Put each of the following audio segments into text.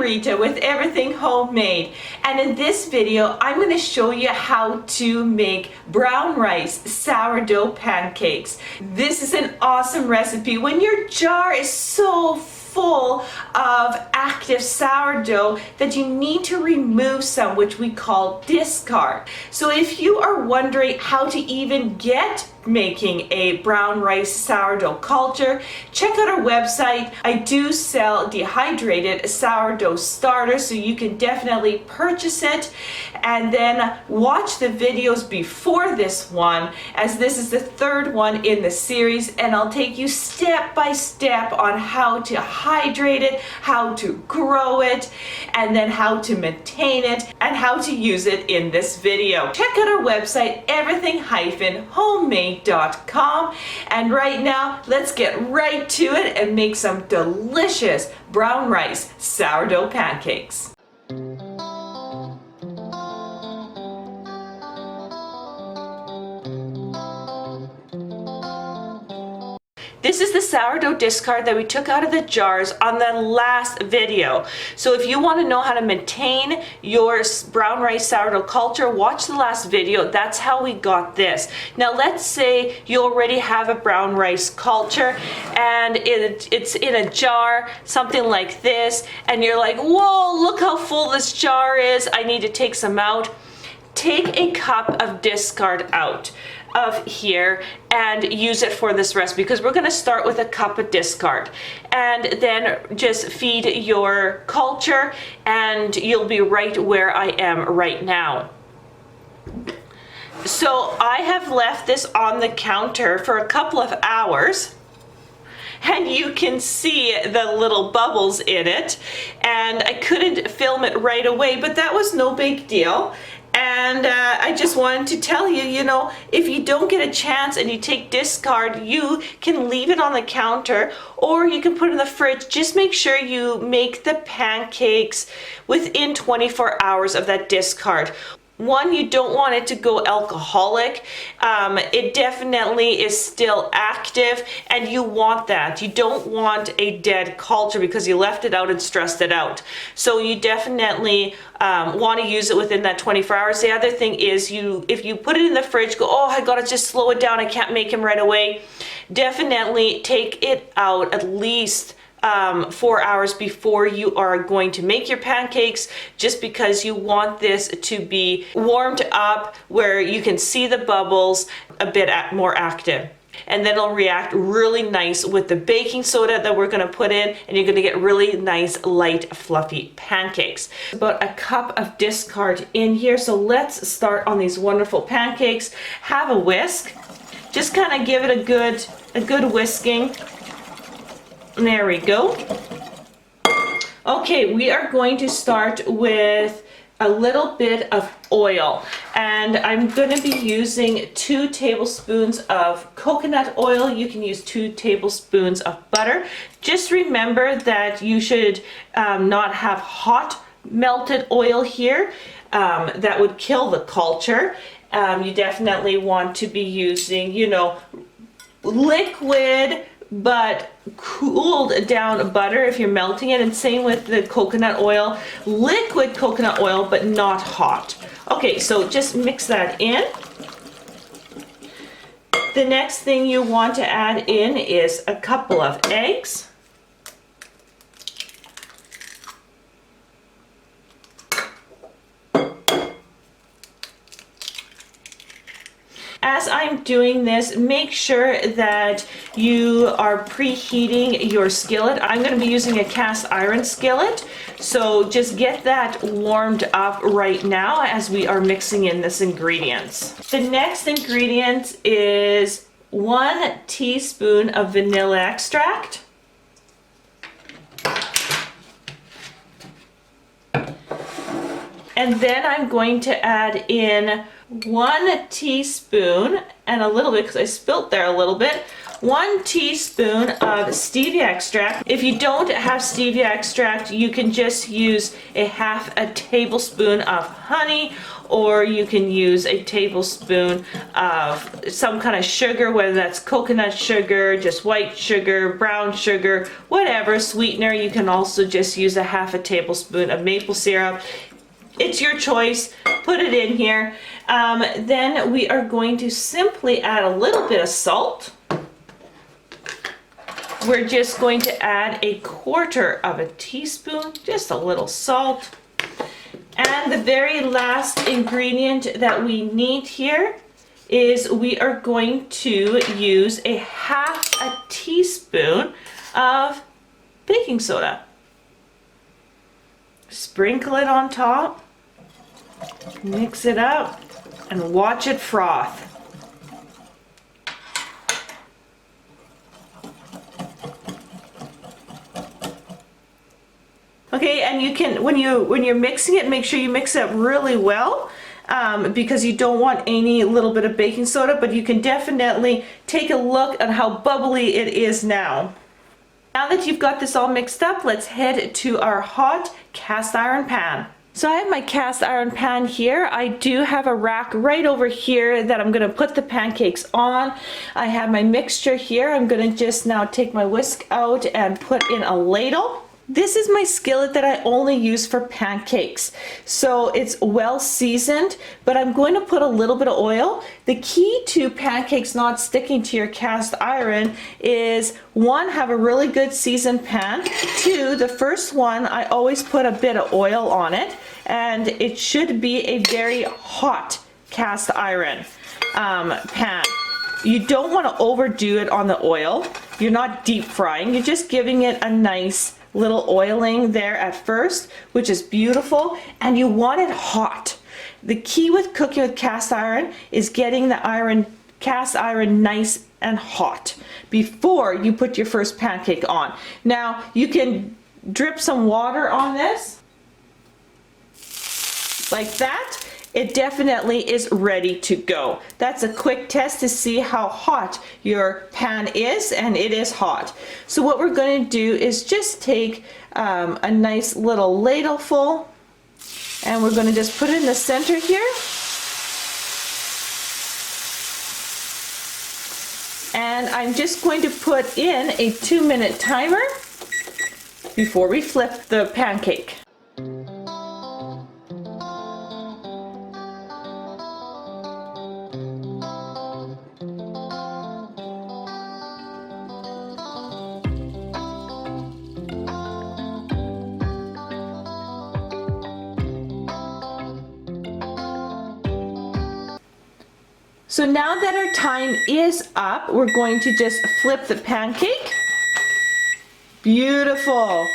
Rita with Everything Homemade, and in this video I'm going to show you how to make brown rice sourdough pancakes. This is an awesome recipe when your jar is so full of active sourdough that you need to remove some, which we call discard. So if you are wondering how to even get making a brown rice sourdough culture, check out our website. I do sell dehydrated sourdough starters, so you can definitely purchase it and then watch the videos before this one, as this is the third one in the series, and I'll take you step by step on how to hydrate it, how to grow it, and then how to maintain it and how to use it in this video. Check out our website, everything-homemade.com, and right now let's get right to it and make some delicious brown rice sourdough pancakes. This is the sourdough discard that we took out of the jars on the last video. So if you want to know how to maintain your brown rice sourdough culture, watch the last video. That's how we got this. Now let's say you already have a brown rice culture and it's in a jar, something like this, and you're like, whoa, look how full this jar is. I need to take some out. Take a cup of discard out of here and use it for this recipe, because we're going to start with a cup of discard and then just feed your culture and you'll be right where I am right now. So I have left this on the counter for a couple of hours, and you can see the little bubbles in it, and I couldn't film it right away, but that was no big deal. And I just wanted to tell you, you know, if you don't get a chance and you take discard, you can leave it on the counter or you can put it in the fridge. Just make sure you make the pancakes within 24 hours of that discard. One, you don't want it to go alcoholic. It definitely is still active, and you want that. You don't want a dead culture because you left it out and stressed it out. So you definitely want to use it within that 24 hours. The other thing is, if you put it in the fridge, go, oh, I gotta just slow it down, I can't make him right away. Definitely take it out at least 4 hours before you are going to make your pancakes, just because you want this to be warmed up where you can see the bubbles a bit more active. And then it'll react really nice with the baking soda that we're going to put in, and you're going to get really nice, light, fluffy pancakes. About a cup of discard in here, so let's start on these wonderful pancakes. Have a whisk. Just kind of give it a good whisking. There we go. Okay, we are going to start with a little bit of oil, and I'm going to be using 2 tablespoons of coconut oil. You can use 2 tablespoons of butter. Just remember that you should not have hot melted oil here. That would kill the culture. You definitely want to be using, you know, liquid but cooled down butter if you're melting it, and same with the coconut oil, liquid coconut oil but not hot. Okay, so just mix that in. The next thing you want to add in is a couple of eggs. As I'm doing this, make sure that you are preheating your skillet. I'm going to be using a cast iron skillet, so just get that warmed up right now as we are mixing in this ingredients. The next ingredient is 1 teaspoon of vanilla extract. And then I'm going to add in 1 teaspoon, and a little bit because I spilt there a little bit, 1 teaspoon of stevia extract. If you don't have stevia extract, you can just use a half a tablespoon of honey, or you can use a tablespoon of some kind of sugar, whether that's coconut sugar, just white sugar, brown sugar, whatever sweetener. You can also just use a half a tablespoon of maple syrup. It's your choice. Put it in here. Then we are going to simply add a little bit of salt. We're just going to add 1/4 teaspoon, just a little salt. And the very last ingredient that we need here is we are going to use a half a teaspoon of baking soda. Sprinkle it on top, mix it up, and watch it froth. Okay, and you can, when you're mixing it, make sure you mix it really well, because you don't want any little bit of baking soda, but you can definitely take a look at how bubbly it is now. Now that you've got this all mixed up, let's head to our hot cast iron pan. So I have my cast iron pan here. I do have a rack right over here that I'm going to put the pancakes on. I have my mixture here. I'm going to just now take my whisk out and put in a ladle. This is my skillet that I only use for pancakes. So it's well seasoned, but I'm going to put a little bit of oil. The key to pancakes not sticking to your cast iron is, 1, have a really good seasoned pan. 2, the first one, I always put a bit of oil on it, and it should be a very hot cast iron pan. You don't want to overdo it on the oil. You're not deep frying, you're just giving it a nice little oiling there at first, which is beautiful, and you want it hot. The key with cooking with cast iron is getting the cast iron nice and hot before you put your first pancake on. Now you can drip some water on this like that. It definitely is ready to go. That's a quick test to see how hot your pan is, and it is hot. So what we're going to do is just take a nice little ladleful, and we're going to just put it in the center here. And I'm just going to put in a 2-minute timer before we flip the pancake. So now that our time is up, we're going to just flip the pancake. Beautiful.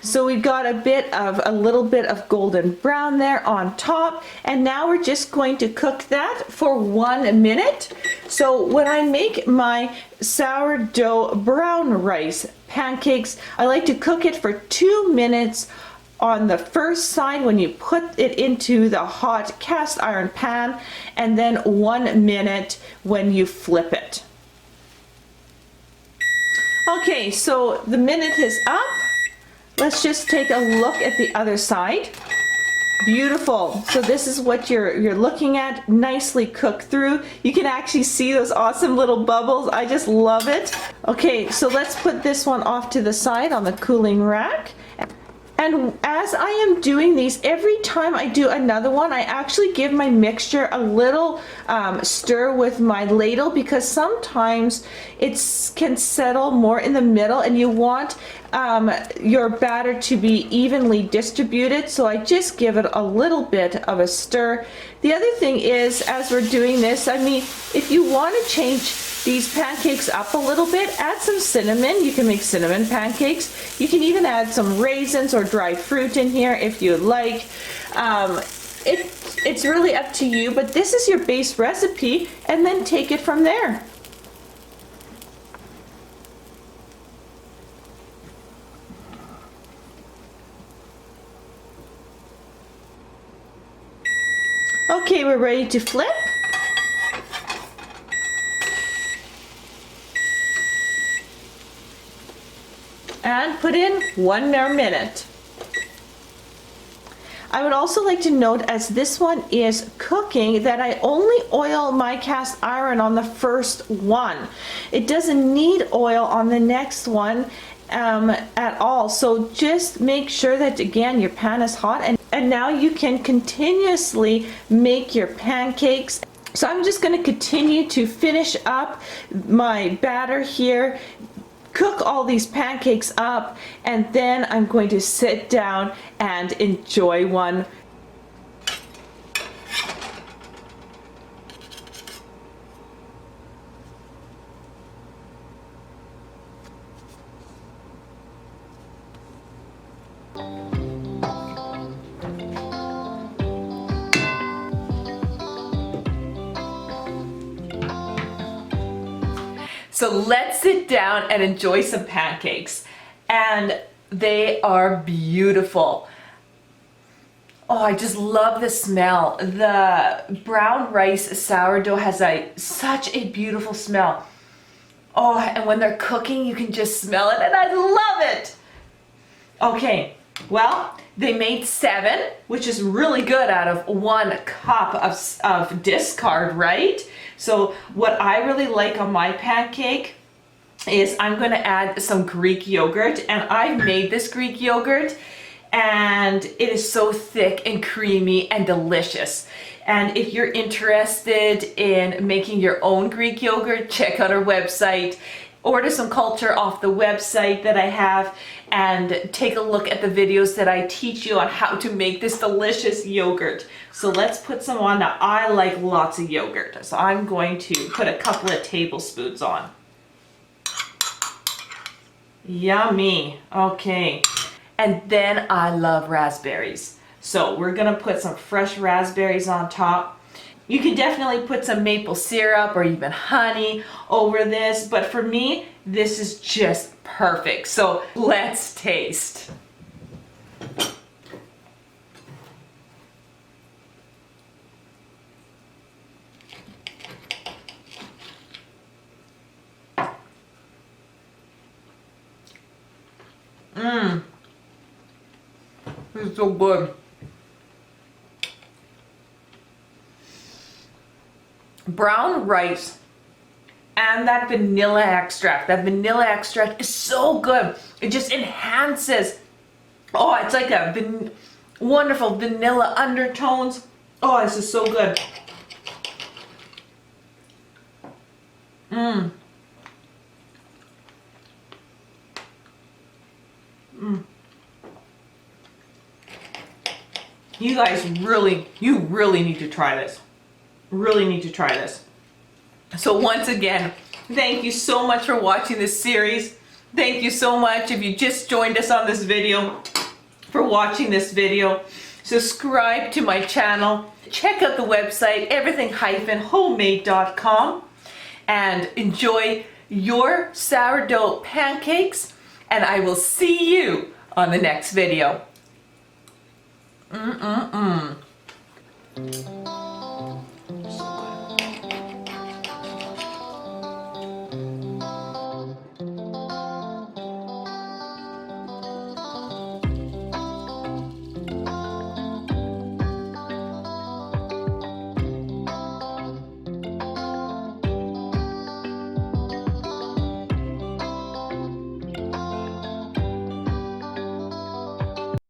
So we've got a little bit of golden brown there on top, and now we're just going to cook that for 1 minute. So when I make my sourdough brown rice pancakes, I like to cook it for 2 minutes on the first side when you put it into the hot cast iron pan, and then 1 minute when you flip it. Okay, so the minute is up. Let's just take a look at the other side. Beautiful. So this is what you're looking at, nicely cooked through. You can actually see those awesome little bubbles. I just love it. Okay, so let's put this one off to the side on the cooling rack. And as I am doing these, every time I do another one, I actually give my mixture a little stir with my ladle, because sometimes it can settle more in the middle and you want your batter to be evenly distributed. So I just give it a little bit of a stir. The other thing is, as we're doing this, I mean, if you want to change these pancakes up a little bit, add some cinnamon. You can make cinnamon pancakes. You can even add some raisins or dried fruit in here if you'd like. It's really up to you, but this is your base recipe, and then take it from there. Okay, we're ready to flip. put in 1 more minute. I would also like to note, as this one is cooking, that I only oil my cast iron on the first one. It doesn't need oil on the next one at all. So just make sure that, again, your pan is hot, and now you can continuously make your pancakes. So I'm just going to continue to finish up my batter here, cook all these pancakes up, and then I'm going to sit down and enjoy one. So let's sit down and enjoy some pancakes. And they are beautiful. Oh, I just love the smell. The brown rice sourdough has such a beautiful smell. Oh, and when they're cooking, you can just smell it, and I love it. Okay, well, they made 7, which is really good out of 1 cup of discard, right? So what I really like on my pancake is I'm going to add some Greek yogurt, and I've made this Greek yogurt, and it is so thick and creamy and delicious. And if you're interested in making your own Greek yogurt, check out our website. Order some culture off the website that I have, and take a look at the videos that I teach you on how to make this delicious yogurt. So let's put some on. Now, I like lots of yogurt, so I'm going to put a couple of tablespoons on. Yummy. Okay. And then I love raspberries. So we're gonna put some fresh raspberries on top. You can definitely put some maple syrup or even honey over this, but for me, this is just perfect. So let's taste. It's so good. Brown rice and that vanilla extract. That vanilla extract is so good. It just enhances. Oh, it's like a wonderful vanilla undertones. Oh, this is so good. You guys you really need to try this. Really need to try this. So once again, thank you so much for watching this series. Thank you so much if you just joined us on this video, for watching this video. Subscribe to my channel. Check out the website, everything-homemade.com, and enjoy your sourdough pancakes, and I will see you on the next video.